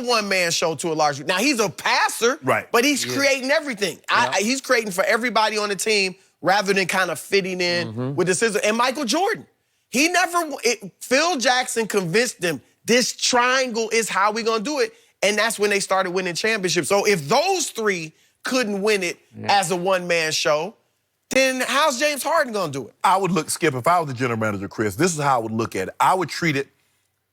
one-man show to a large degree. Now, he's a passer, right, but he's creating everything. He's creating for everybody on the team rather than kind of fitting in with the scissors. And Michael Jordan, Phil Jackson convinced them this triangle is how we're going to do it, and that's when they started winning championships. So if those three couldn't win it as a one-man show, then how's James Harden going to do it? I would look, Skip, if I was the general manager, Chris, this is how I would look at it. I would treat it,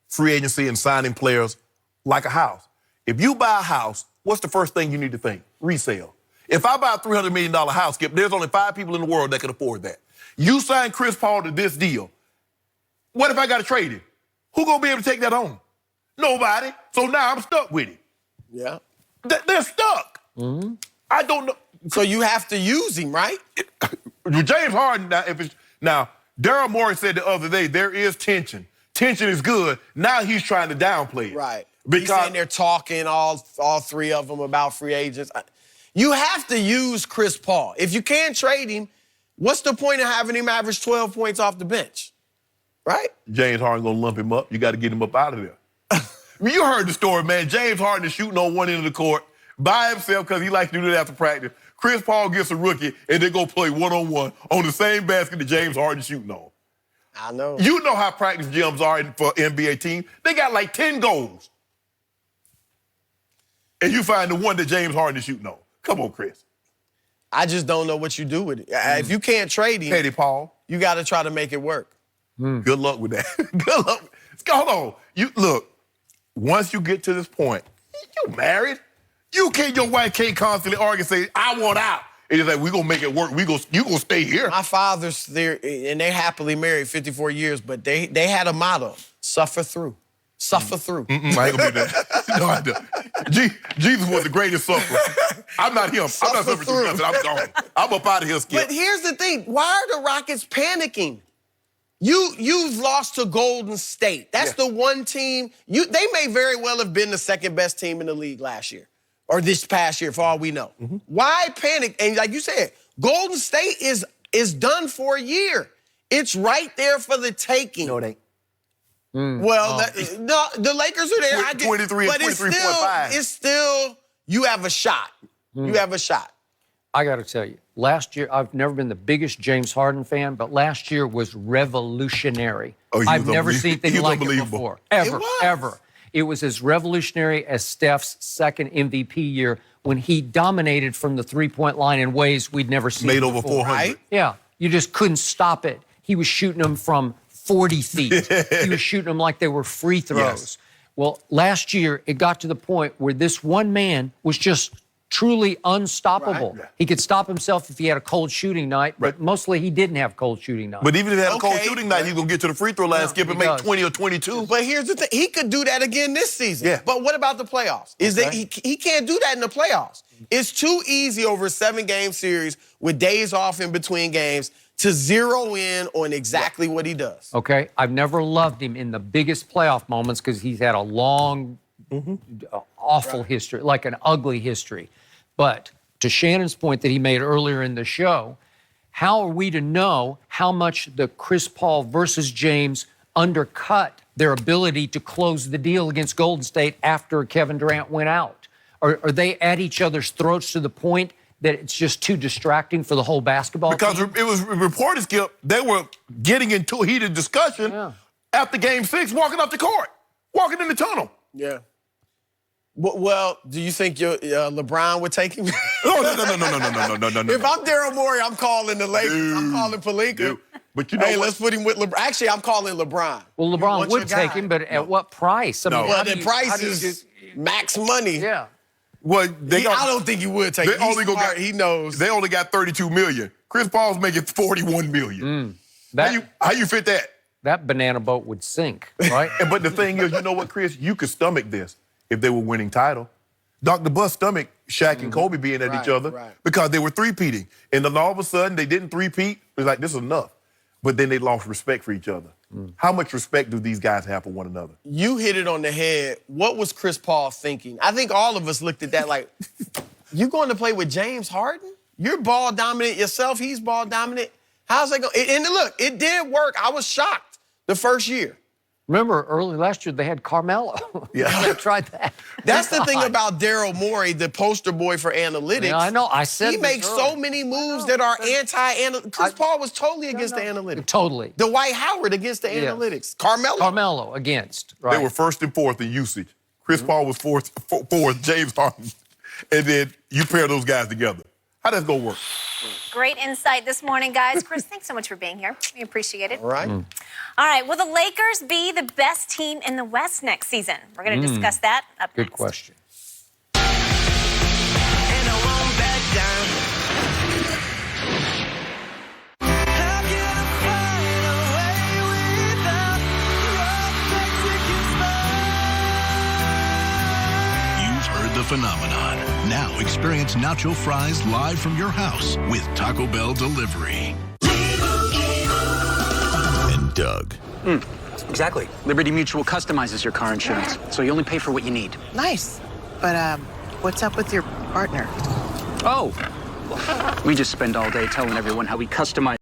free agency and signing players, like a house. If you buy a house, what's the first thing you need to think? Resale. If I buy a $300 million house, Skip, there's only 5 people in the world that can afford that. You sign Chris Paul to this deal. What if I got to trade him? Who going to be able to take that on? Nobody. So now I'm stuck with him. Yeah. They're stuck. I don't know. So you have to use him, right? James Harden, now, Daryl Morey said the other day, there is tension. Tension is good. Now he's trying to downplay it. Right. Because he's saying they're talking, all 3 of them, about free agents. You have to use Chris Paul. If you can't trade him, what's the point of having him average 12 points off the bench? Right? James Harden gonna lump him up. You got to get him up out of there. I mean, you heard the story, man. James Harden is shooting on one end of the court by himself because he likes to do that after practice. Chris Paul gets a rookie, and they go play one-on-one on the same basket that James Harden's shooting on. I know. You know how practice gyms are for NBA teams. They got like 10 goals. And you find the one that James Harden is shooting on. Come on, Chris. I just don't know what you do with it. If you can't trade him, Petty Paul, you got to try to make it work. Good luck with that. Good luck. Hold on. Look, once you get to this point, you married. Your wife can't constantly argue and say, I want out. And it's like, we're going to make it work. You going to stay here. My father's there, and they're happily married 54 years, but they had a motto, suffer through. Suffer through. I ain't gonna do that. No, I don't. Jesus was the greatest sufferer. I'm not him. I'm not suffering through nothing. I'm gone. I'm up out of here, Skip. But here's the thing. Why are the Rockets panicking? You've lost to Golden State. That's the one team. They may very well have been the second best team in the league last year. Or this past year, for all we know. Why panic? And like you said, Golden State is done for a year. It's right there for the taking. No, it ain't. Well, no, the Lakers are there. 23 and 23.5. It's still, you have a shot. You have a shot. I got to tell you, last year, I've never been the biggest James Harden fan, but last year was revolutionary. I've never seen anything like it before. Ever. It was as revolutionary as Steph's second MVP year when he dominated from the three-point line in ways we'd never seen before. Made over 400. Right? Yeah, you just couldn't stop it. He was shooting them from 40 feet. He was shooting them like they were free throws. Yes. Well, last year, it got to the point where this one man was just truly unstoppable. Right. He could stop himself if he had a cold shooting night, but mostly he didn't have cold shooting nights. But even if he had a cold shooting night, he's going to get to the free throw line, Skip, and make 20 or 22. But here's the thing. He could do that again this season. Yeah. But what about the playoffs? He can't do that in the playoffs. It's too easy over a 7-game series with days off in between games to zero in on exactly what he does. Okay? I've never loved him in the biggest playoff moments because he's had a long, awful history, like an ugly history. But to Shannon's point that he made earlier in the show, how are we to know how much the Chris Paul versus James undercut their ability to close the deal against Golden State after Kevin Durant went out? Are they at each other's throats to the point that it's just too distracting for the whole basketball Because team? it was reported, Skip, they were getting into a heated discussion after Game 6, walking up the court, walking in the tunnel. Yeah. Well, do you think your LeBron would take him? No. If I'm Daryl Morey, I'm calling the Lakers. I'm calling Pelinka. But you know hey, what? let's put him with LeBron. Actually, I'm calling LeBron. Well, LeBron would take him, but at what price? I mean, Well, the price is max money. Yeah. Well, I don't think he would take him. He's smart. He knows. They only got $32 million. Chris Paul's making $41 million. How you fit that? That banana boat would sink, right? But the thing is, you know what, Chris? You could stomach this if they were winning title. Dr. Buss stomached Shaq and Kobe being at each other because they were three-peating. And then all of a sudden, they didn't three-peat. It was like, this is enough. But then they lost respect for each other. How much respect do these guys have for one another? You hit it on the head. What was Chris Paul thinking? I think all of us looked at that like, you going to play with James Harden? You're ball dominant yourself. He's ball dominant. How's that going? And look, it did work. I was shocked the first year. Remember, early last year, they had Carmelo. Yeah. They tried that. That's the thing about Daryl Morey, the poster boy for analytics. Yeah, I know. I said he this makes so earlier. many moves that are anti-analytics. Chris Paul was totally against the analytics. Totally. Dwight Howard against the analytics. Carmelo against. Right. They were first and fourth in usage. Chris Paul was fourth, James Harden. And then you pair those guys together. How does that go work? Great insight this morning, guys. Chris, thanks so much for being here. We appreciate it. All right. All right, will the Lakers be the best team in the West next season? We're going to discuss that up Good next. question. And I won't back down. How can I find a way without your Mexican smile? You've heard the phenomenon. Now experience nacho fries live from your house with Taco Bell delivery. And Doug. Exactly. Liberty Mutual customizes your car insurance, so you only pay for what you need. Nice. But, what's up with your partner? Oh, we just spend all day telling everyone how we customize